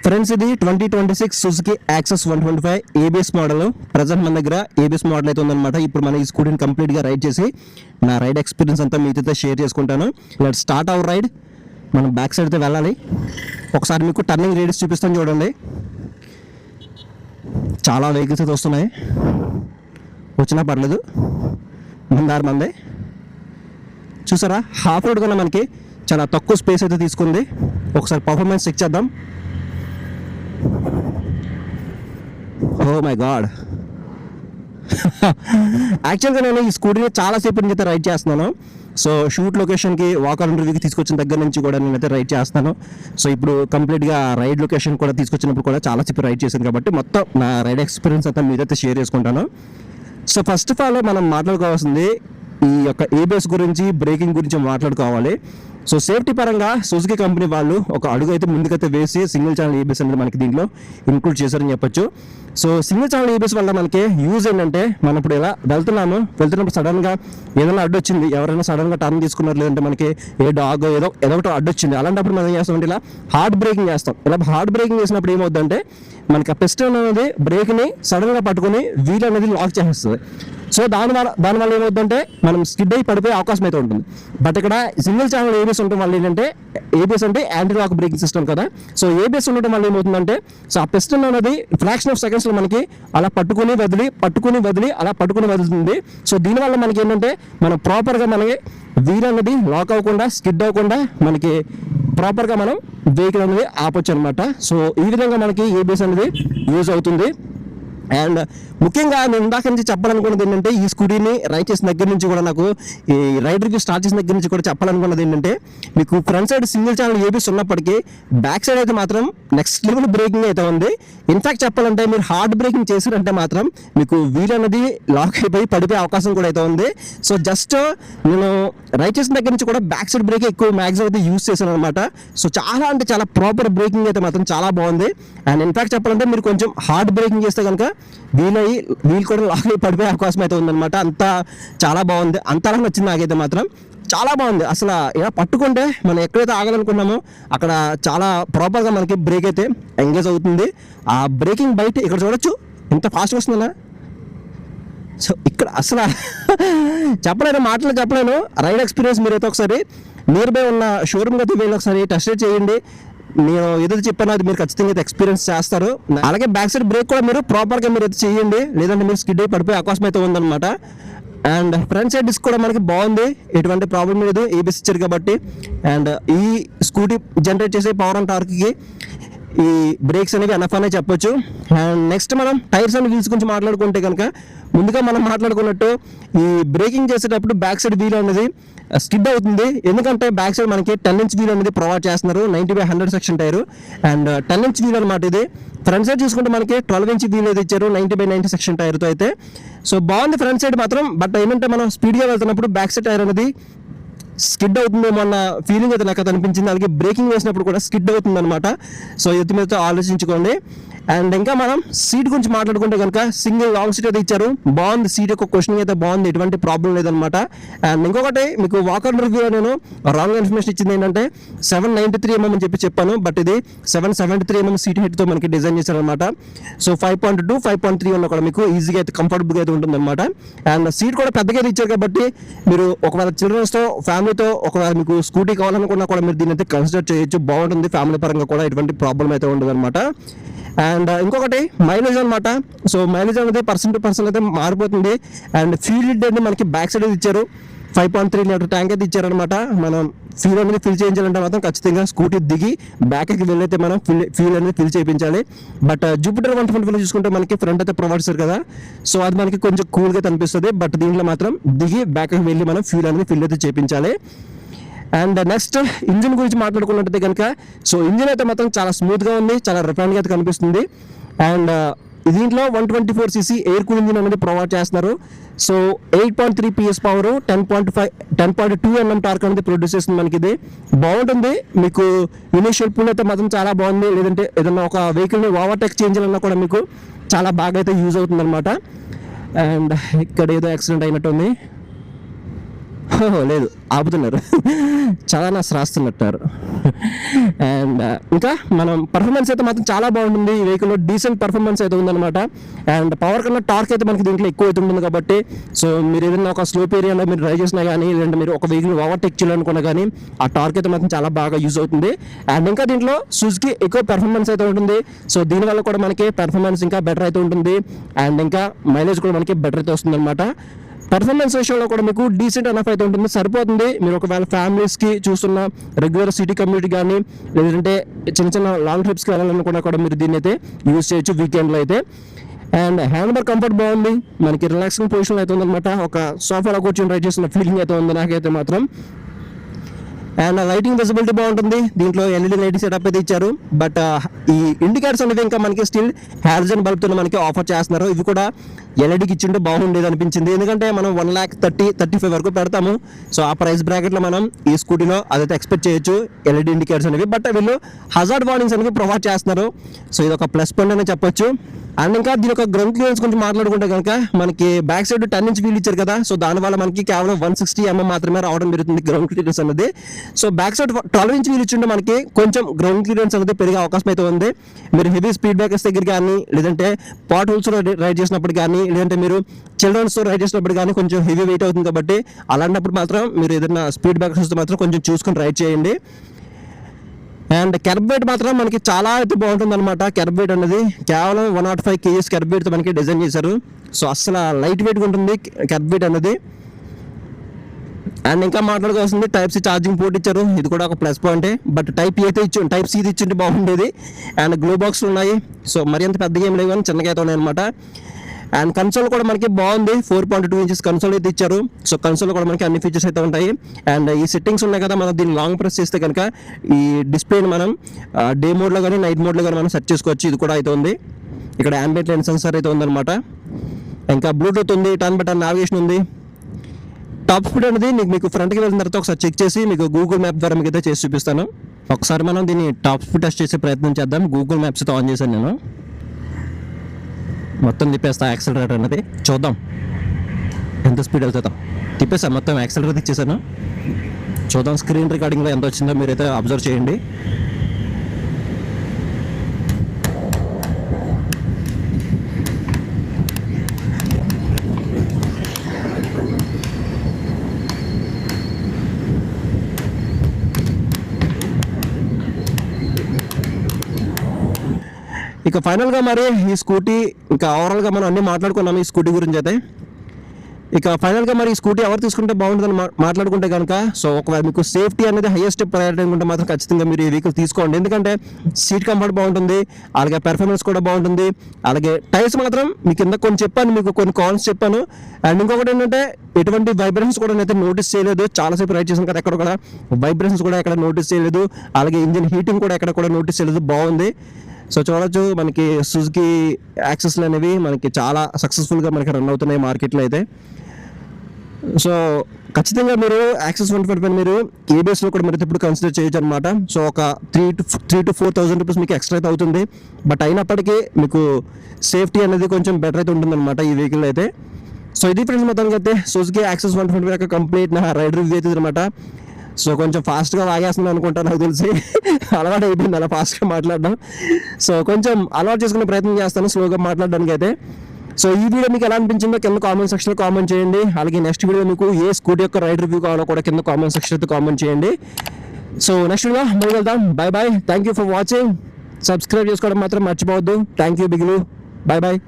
Friends, ఇది 2026 Suzuki access 125 ABS model. Present మన దగ్గర ఏబిఎస్ మోడల్ అయితే ఉందన్నమాట. ఇప్పుడు మనం ఈ స్కూటీని కంప్లీట్గా రైడ్ చేసి నా రైడ్ ఎక్స్పీరియన్స్ అంతా మీతో షేర్ చేసుకుంటాను. Let start our ride. మనం బ్యాక్ సైడ్ అయితే వెళ్ళాలి. ఒకసారి మీకు టర్నింగ్ రేడియస్ చూపిస్తాను చూడండి. చాలా వెహికల్స్ అయితే వస్తున్నాయి. వచ్చినా పర్లేదు, మందారు మందే. చూసారా, హాఫ్ రోడ్ కన్నా మనకి చాలా తక్కువ స్పేస్ అయితే తీసుకుంది. ఒకసారి పర్ఫార్మెన్స్ చెక్ చేద్దాం. ఓ మై గాడ్, యాక్చువల్గా నేను ఈ స్కూటీని చాలాసేపు నుంచి అయితే రైడ్ చేస్తున్నాను. సో షూట్ లొకేషన్కి వాకర్ ఇంటర్వ్యూకి తీసుకొచ్చిన దగ్గర నుంచి కూడా నేనైతే రైడ్ చేస్తాను. సో ఇప్పుడు కంప్లీట్గా రైడ్ లొకేషన్ కూడా తీసుకొచ్చినప్పుడు కూడా చాలాసేపు రైడ్ చేశాను కాబట్టి మొత్తం నా రైడ్ ఎక్స్పీరియన్స్ అంతా మీరైతే షేర్ చేసుకుంటాను. సో ఫస్ట్ ఆఫ్ ఆల్ మనం మాట్లాడుకోవాల్సింది ఈ యొక్క ఏబిఎస్ గురించి, బ్రేకింగ్ గురించి మాట్లాడుకోవాలి. సో సేఫ్టీ పరంగా సుజుకి కంపెనీ వాళ్ళు ఒక అడుగు అయితే ముందుకైతే వేసి సింగిల్ ఛానల్ ఏబిఎస్ అనేది మనకి దీంట్లో ఇంక్లూడ్ చేశారని చెప్పొచ్చు. సో సింగిల్ ఛానల్ ఏబిఎస్ వల్ల మనకి యూజ్ ఏంటంటే, మనం ఇప్పుడు ఇలా వెళ్తున్నప్పుడు సడన్గా ఏదైనా అడ్డు వచ్చింది, ఎవరైనా సడన్గా టర్న్ తీసుకున్నారు, లేదంటే మనకి ఏ డాగ్ ఏదో ఒకటి అడ్డు వచ్చింది, అలాంటప్పుడు మనం ఏం చేస్తామంటే ఇలా హార్డ్ బ్రేకింగ్ చేస్తాం. ఇలా హార్డ్ బ్రేకింగ్ చేసినప్పుడు ఏమవుతుందంటే మనకి ఆ పిస్టన్ అనేది బ్రేక్ని సడన్గా పట్టుకొని వీల్ అనేది లాక్ చేసేస్తుంది. సో దానివల్ల ఏమవుతుందంటే మనం స్కిడ్ అయ్యి పడిపోయే అవకాశం అయితే ఉంటుంది. బట్ ఇక్కడ సింగిల్ ఛానల్ ఏబిఎస్ ఉండటం వల్ల ఏంటంటే, ఏబిఎస్ అంటే యాంటీ లాక్ బ్రేకింగ్ సిస్టమ్ కదా. సో ఏబిఎస్ ఉండటం వల్ల ఏమవుతుందంటే, సో ఆ పిస్టన్ అనేది ఫ్రాక్షన్ ఆఫ్ సెకండ్స్లో మనకి అలా పట్టుకుని వదిలి అలా పట్టుకుని వదులుతుంది. సో దీనివల్ల మనకి ఏంటంటే, మనం ప్రాపర్గా మనకి వీల్ అనేది లాక్ అవ్వకుండా, స్కిడ్ అవ్వకుండా మనకి ప్రాపర్గా మనం వెహికల్ అనేది ఆపొచ్చు అనమాట. సో ఈ విధంగా మనకి ఏబిఎస్ అనేది యూజ్ అవుతుంది. అండ్ ముఖ్యంగా నేను ఇందాక నుంచి చెప్పాలనుకున్నది ఏంటంటే, ఈ స్కూటీని రైడ్ చేసిన దగ్గర నుంచి కూడా, నాకు ఈ రైడ్ రివ్యూ స్టార్ట్ చేసిన దగ్గర నుంచి కూడా చెప్పాలనుకున్నది ఏంటంటే, మీకు front side single channel ABS ఉన్నప్పటికీ బ్యాక్ సైడ్ అయితే మాత్రం నెక్స్ట్ లెవెల్ బ్రేకింగ్ అయితే ఉంది. ఇన్ఫాక్ట్ చెప్పాలంటే, మీరు హార్డ్ బ్రేకింగ్ చేశారంటే మాత్రం మీకు వీల్ అనేది లాక్ అయిపోయి పడిపోయే అవకాశం కూడా అయితే ఉంది. సో జస్ట్ నేను రైడ్ చేసిన దగ్గర నుంచి కూడా బ్యాక్ సైడ్ బ్రేక్ ఎక్కువ మ్యాక్సిమం అయితే యూజ్ చేశాను అనమాట. సో చాలా అంటే చాలా ప్రాపర్ బ్రేకింగ్ అయితే మాత్రం చాలా బాగుంది. అండ్ ఇన్ఫాక్ట్ చెప్పాలంటే, మీరు కొంచెం హార్డ్ బ్రేకింగ్ చేస్తే కనుక వీల్ కూడా లాక్ అయి పడిపోయే అవకాశం అయితే ఉందన్నమాట. అంతా చాలా బాగుంది, అంతలా నచ్చింది నాకైతే మాత్రం. చాలా బాగుంది. అసలు ఇలా పట్టుకుంటే మనం ఎక్కడైతే ఆగాలనుకున్నామో అక్కడ చాలా ప్రాపర్గా మనకి బ్రేక్ అయితే ఎంగేజ్ అవుతుంది. ఆ బ్రేకింగ్ బయట ఇక్కడ చూడొచ్చు ఎంత ఫాస్ట్గా వస్తుందా. సో ఇక్కడ అసలు మాటలు చెప్పలేను. రైడ్ ఎక్స్పీరియన్స్ మీరైతే ఒకసారి నియర్ బై ఉన్న షోరూమ్కి అయితే వెళ్ళి ఒకసారి టెస్ట్ రైడ్ చేయండి. నేను ఏదైతే చెప్పానో అది మీరు ఖచ్చితంగా అయితే ఎక్స్పీరియన్స్ చేస్తారు. అలాగే బ్యాక్ సైడ్ బ్రేక్ కూడా మీరు ప్రాపర్గా మీరు అయితే చేయండి, లేదంటే మీరు స్కిడ్ అయి పడిపోయే అవకాశం అయితే ఉందన్నమాట. అండ్ ఫ్రంట్ సైడ్ డిస్క్ కూడా మనకి బాగుంది, ఎటువంటి ప్రాబ్లం లేదు, ఏబిఎస్ ఇచ్చారు కాబట్టి. అండ్ ఈ స్కూటీ జనరేట్ చేసే పవర్ అండ్ టార్క్కి ఈ బ్రేక్స్ అనేవి ఎనఫ్ అనే చెప్పొచ్చు. అండ్ నెక్స్ట్ మనం టైర్స్ అండ్ వీల్స్ గురించి మాట్లాడుకుంటే కనుక, ముందుగా మనం మాట్లాడుకున్నట్టు ఈ బ్రేకింగ్ చేసేటప్పుడు బ్యాక్ సైడ్ వీల్ అనేది స్కిడ్ అవుతుంది. ఎందుకంటే బ్యాక్ సైడ్ మనకి 10 ఇంచ్ వీల్ అనేది ప్రొవైడ్ చేస్తున్నారు, 90/100 section tire. And 10 inch wheel అనమాట ఇది. ఫ్రంట్ సైడ్ చూసుకుంటే మనకి 12 ఇంచ్ వీల్ అయితే ఇచ్చారు, 90/90 సెక్షన్ టైర్తో అయితే. సో బాగుంది ఫ్రంట్ సైడ్ మాత్రం. బట్ ఏంటంటే, మనం స్పీడ్గా వెళ్తున్నప్పుడు బ్యాక్ సైడ్ టైర్ అనేది స్కిడ్ అవుతుందేమో అన్న ఫీలింగ్ అయితే నాకు అనిపించింది. అలాగే బ్రేకింగ్ వేసినప్పుడు కూడా స్కిడ్ అవుతుంది అనమాట. సో ఎత్తి మీద ఆలోచించుకోండి. అండ్ ఇంకా మనం సీట్ గురించి మాట్లాడుకుంటే కనుక, సింగిల్ లాంగ్ సీట్ అయితే ఇచ్చారు, బాగుంది. సీట్ యొక్క క్వశ్చన్ అయితే బాగుంది, ఎటువంటి ప్రాబ్లం లేదనమాట. అండ్ ఇంకొకటి, మీకు వాకర్ రివ్యూలో నేను రాంగ్ ఇన్ఫర్మేషన్ ఇచ్చింది ఏంటంటే 793 mm అని చెప్పాను. బట్ ఇది 773 mm సీట్ హెడ్తో మనకి డిజైన్ చేశారనమాట. సో 5.2, 5.3 ఉన్న కూడా మీకు ఈజీగా అయితే కంఫర్టబుల్గా అయితే ఉంటుంది అనమాట. అండ్ సీట్ కూడా పెద్దగా అయితే ఇచ్చారు కాబట్టి, మీరు ఒకవేళ చిల్డ్రన్స్తో, ఫ్యామిలీతో ఒకవేళ మీకు స్కూటీ కావాలనుకున్నా కూడా మీరు దీన్ని అయితే కన్సిడర్ చేయొచ్చు. బాగుంటుంది, ఫ్యామిలీ పరంగా కూడా ఎటువంటి ప్రాబ్లం అయితే ఉండదు అనమాట. అండ్ ఇంకొకటి మైలేజ్ అనమాట. సో మైలేజ్ అనేది పర్సన్ టు పర్సన్ అయితే మారిపోతుంది. అండ్ ఫ్యూల్ అనేది మనకి బ్యాక్ సైడ్ ఇచ్చారు, 5.3 లీటర్ ట్యాంక్ అయితే ఇచ్చారనమాట. మనం ఫ్యూల్ అనేది ఫిల్ చేయించాలంటే మాత్రం ఖచ్చితంగా స్కూటీ దిగి బ్యాక్కి వెళ్ళైతే మనం ఫ్యూల్ అనేది ఫిల్ చేయించాలి. బట్ జూపిటర్ 125 చూసుకుంటే మనకి ఫ్రంట్ అయితే ప్రొవైడ్ చేస్తారు కదా, సో అది మనకి కొంచెం కూల్గా కనిపిస్తుంది. బట్ దీంట్లో మాత్రం దిగి బ్యాక్కి వెళ్ళి మనం ఫ్యూల్ అనేది ఫిల్ అయితే చేయించాలి. అండ్ నెక్స్ట్ ఇంజిన్ గురించి మాట్లాడుకున్నట్టయితే కనుక, సో ఇంజిన్ అయితే మాత్రం చాలా స్మూత్గా ఉంది, చాలా రిఫైన్గా అయితే కనిపిస్తుంది. అండ్ దీంట్లో 124cc ఎయిర్ కూల్ ఇంజిన్ అనేది ప్రొవైడ్ చేస్తున్నారు. So 8.3 PS power, 10.2 mm torque అనేది ప్రొడ్యూస్ చేస్తుంది మనకి. ఇది బాగుంటుంది. మీకు ఇనిషియల్ పుల్ అయితే మాత్రం చాలా బాగుంది. లేదంటే ఏదన్నా ఒక వెహికల్ని ఓవర్టేక్ చేయాలన్నా కూడా మీకు చాలా బాగా అయితే యూజ్ అవుతుంది అనమాట. అండ్ ఇక్కడ ఏదో యాక్సిడెంట్ అయినట్టుంది. లేదు, ఆపుతున్నారు. చాలా రాస్తున్నట్టారు. అండ్ ఇంకా మనం పర్ఫార్మెన్స్ అయితే మాత్రం చాలా బాగుంటుంది ఈ వెహికల్లో, డీసెంట్ పర్ఫార్మెన్స్ అయితే ఉందన్నమాట. అండ్ పవర్ కన్నా టార్క్ అయితే మనకి దీంట్లో ఎక్కువ అయితే ఉంటుంది కాబట్టి, సో మీరు ఏదైనా ఒక స్లోప్ ఏరియాలో మీరు డ్రైవ్ చేసినా కానీ, లేదంటే మీరు ఒక వెహికల్ ఓవర్టేక్ చేయాలనుకున్నా కానీ ఆ టార్క్ అయితే మాత్రం చాలా బాగా యూజ్ అవుతుంది. అండ్ ఇంకా దీంట్లో సుజుకి ఎక్కువ పెర్ఫార్మెన్స్ అయితే ఉంటుంది. సో దీనివల్ల కూడా మనకి పెర్ఫార్మెన్స్ ఇంకా బెటర్ అయితే ఉంటుంది. అండ్ ఇంకా మైలేజ్ కూడా మనకి బెటర్ అయితే వస్తుంది అనమాట. పర్ఫార్మెన్స్ విషయంలో కూడా మీకు డీసెంట్ ఎనఫ్ అయితే ఉంటుంది, సరిపోతుంది. మీరు ఒకవేళ ఫ్యామిలీస్కి చూస్తున్న రెగ్యులర్ సిటీ కమ్యూనిటీ కానీ, లేదంటే చిన్న చిన్న లాంగ్ ట్రిప్స్కి వెళ్ళాలనుకున్నా కూడా మీరు దీన్ని అయితే యూజ్ చేయొచ్చు వీకెండ్లో అయితే. అండ్ హ్యాండ్ బార్ కంఫర్ట్ బాగుంది, మనకి రిలాక్సింగ్ పొజిషన్ అయితే ఉందన్నమాట. ఒక సోఫాలో కూర్చొని రైడ్ చేసిన ఫీలింగ్ అయితే ఉంది నాకైతే మాత్రం. అండ్ లైటింగ్ విజిబిలిటీ బాగుంటుంది, దీంట్లో ఎల్ఈడి లైట్ సెటప్ అయితే ఇచ్చారు. బట్ ఈ ఇండికేటర్స్ అనేవి ఇంకా మనకి స్టిల్ హాలోజన్ బల్బ్తో మనకి ఆఫర్ చేస్తున్నారు. ఇవి కూడా ఎల్ఈడికి ఇచ్చింటే బాగుండేది అనిపించింది, ఎందుకంటే మనం 1,30,35 వరకు పెడతాము. సో ఆ ప్రైస్ బ్రాకెట్లో మనం ఈ స్కూటీలో అదైతే ఎక్స్పెక్ట్ చేయొచ్చు ఎల్ఈడి ఇండికేటర్స్ అనేవి. బట్ వీళ్ళు హజార్డ్ వార్నింగ్స్ అనేవి ప్రొవైడ్ చేస్తున్నారు. సో ఇది ఒక ప్లస్ పాయింట్ అని చెప్పొచ్చు. అండ్ ఇంకా దీని ఒక గ్రౌండ్ క్లియరెన్స్ కొంచెం మాట్లాడుకుంటే కనుక మనకి బ్యాక్ సైడ్ 10 ఇంచ్ వీల్ ఇచ్చారు కదా, సో దానివల్ల మనకి కేవలం 160 mm మాత్రమే రావడం జరుగుతుంది గ్రౌండ్ క్లియరెన్స్ అనేది. So back side 12 inch wheel ఇచ్చింటే మనకి కొంచెం గ్రౌండ్ క్లియరెన్స్ అనేది పెరిగే అవకాశం అయితే ఉంది. మీరు హెవీ స్పీడ్ బ్రేకర్స్ దగ్గర కానీ, లేదంటే పాట్ హోల్స్ రైడ్ చేసినప్పుడు కానీ, లేదంటే మీరు చిల్డ్రన్స్తో రైడ్ చేసినప్పుడు కానీ కొంచెం హెవీ వెయిట్ అవుతుంది కాబట్టి అలాంటప్పుడు మాత్రం మీరు ఏదైనా స్పీడ్ బ్రేకర్స్ మాత్రం కొంచెం చూసుకొని రైడ్ చేయండి. అండ్ కెర్బ్ వెయిట్ మాత్రం మనకి చాలా అయితే బాగుంటుంది అనమాట. కెర్బ్ వెయిట్ అనేది కేవలం 105 kgs కెర్బ్ వెయిట్తో మనకి డిజైన్ చేశారు. సో అసలు లైట్ వెయిట్గా ఉంటుంది కెర్బ్ వెయిట్ అనేది. అండ్ ఇంకా మాట్లాడుకోవాల్సింది టైప్ సి ఛార్జింగ్ పోర్ట్ ఇచ్చారు, ఇది కూడా ఒక ప్లస్ పాయింటే. బట్ టైప్ ఏ అయితే టైప్ సి ఇచ్చింటే బాగుండేది. అండ్ గ్లో బాక్స్లు ఉన్నాయి, సో మరి అంత పెద్దగా ఏం లేవు కానీ చిన్నగా అయితే ఉన్నాయి అనమాట. అండ్ కన్సోల్ కూడా మనకి బాగుంది, 4.2 inches కన్సోల్ అయితే ఇచ్చారు. సో కన్సోల్ కూడా మనకి అన్ని ఫీచర్స్ అయితే ఉంటాయి. అండ్ ఈ సెట్టింగ్స్ ఉన్నాయి కదా, మనం దీన్ని లాంగ్ ప్రెస్ చేస్తే కనుక ఈ డిస్ప్లేని మనం డే మోడ్లో కానీ నైట్ మోడ్లో కానీ మనం సెట్ చేసుకోవచ్చు. ఇది కూడా అయితే ఉంది. ఇక్కడ యాంబియంట్ లైట్ సెన్సార్ అయితే ఉందన్నమాట. ఇంకా బ్లూటూత్ ఉంది, టర్న్ బై టర్న్ నావిగేషన్ ఉంది. టాప్ స్పీడ్ అనేది మీకు ఫ్రంట్కి వెళ్ళిన తర్వాత ఒకసారి చెక్ చేసి మీకు గూగుల్ మ్యాప్ ద్వారా మీకు అయితే చేసి చూపిస్తాను. ఒకసారి మనం దీన్ని టాప్ స్పీడ్ టెస్ట్ చేసే ప్రయత్నం చేద్దాం. గూగుల్ మ్యాప్స్ అయితే ఆన్ చేశాను నేను, మొత్తం తిప్పేస్తా యాక్సిలరేటర్ అనేది, చూద్దాం ఎంత స్పీడ్ వెళ్తుందో. తిప్పేసాను, మొత్తం యాక్సిలరేటర్ ఇచ్చేసాను, చూద్దాం స్క్రీన్ రికార్డింగ్లో ఎంత వచ్చిందో మీరైతే అబ్జర్వ్ చేయండి. ఇక ఫైనల్గా మరి ఈ స్కూటీ ఇంకా ఓవరాల్గా మనం అన్నీ మాట్లాడుకున్నాము ఈ స్కూటీ గురించి అయితే. ఇక ఫైనల్గా మరి ఈ స్కూటీ ఎవరు తీసుకుంటే బాగుంటుందని మాట్లాడుకుంటే కనుక, సో ఒకవేళ మీకు సేఫ్టీ అనేది హైయెస్ట్ ప్రయారిటీ ఉంటే మాత్రం ఖచ్చితంగా మీరు ఈ వెహికల్ తీసుకోండి. ఎందుకంటే సీట్ కంఫర్ట్ బాగుంటుంది, అలాగే పెర్ఫార్మెన్స్ కూడా బాగుంటుంది. అలాగే టైర్స్ మాత్రం మీకు కింద కొన్ని చెప్పాను, మీకు కొన్ని కాన్స్ చెప్పాను. అండ్ ఇంకొకటి ఏంటంటే ఎటువంటి వైబ్రేషన్స్ కూడా నేనైతే నోటీస్ చేయలేదు. చాలాసేపు రైడ్ చేసాను కదా, ఎక్కడ కూడా వైబ్రేషన్స్ కూడా ఎక్కడ నోటీస్ చేయలేదు. అలాగే ఇంజిన్ హీటింగ్ కూడా ఎక్కడ కూడా నోటీస్ చేయలేదు, బాగుంది. సో చూడొచ్చు మనకి సుజుకి యాక్సెస్లు అనేవి మనకి చాలా సక్సెస్ఫుల్గా మనకి రన్ అవుతున్నాయి మార్కెట్లో అయితే. సో ఖచ్చితంగా మీరు యాక్సెస్ 125 మీరు ఏబిఎస్లో కూడా మీరు ఇప్పుడు కన్సిడర్ చేయొచ్చు అనమాట. సో ఒక 3,000 to 4,000 రూపీస్ మీకు ఎక్స్ట్రా అయితే అవుతుంది. బట్ అయినప్పటికీ మీకు సేఫ్టీ అనేది కొంచెం బెటర్ అయితే ఉంటుంది అనమాట ఈ వెహికల్ అయితే. సో ఇది ఫ్రెండ్స్ మొత్తానికి అయితే సుజుకి యాక్సెస్ 125 యొక్క కంప్లీట్ నా రైడ్ రివ్యూ అవుతుంది అనమాట. సో కొంచెం ఫాస్ట్గా వాగేస్తున్నాను అనుకుంటా, నాకు తెలిసి అలవాటు అయిపోయింది అలా ఫాస్ట్గా మాట్లాడడం. సో కొంచెం అలవాటు చేసుకునే ప్రయత్నం చేస్తాను స్లోగా మాట్లాడడానికి అయితే. సో ఈ వీడియో మీకు ఎలా అనిపించిందో కింద కామెంట్ సెక్షన్లో కామెంట్ చేయండి. అలాగే నెక్స్ట్ వీడియో మీకు ఏ స్కూటీ యొక్క రైడ్ రివ్యూ కావాలో కూడా కింద కామెంట్ సెక్షన్ అయితే కామెంట్ చేయండి. సో నెక్స్ట్ వీడియో మళ్ళీ వెళ్దాం. Bye. Thank you for watching. Subscribe చేసుకోవడం మాత్రం మర్చిపోవద్దు. థ్యాంక్ యూ బిగిలు. బాయ్.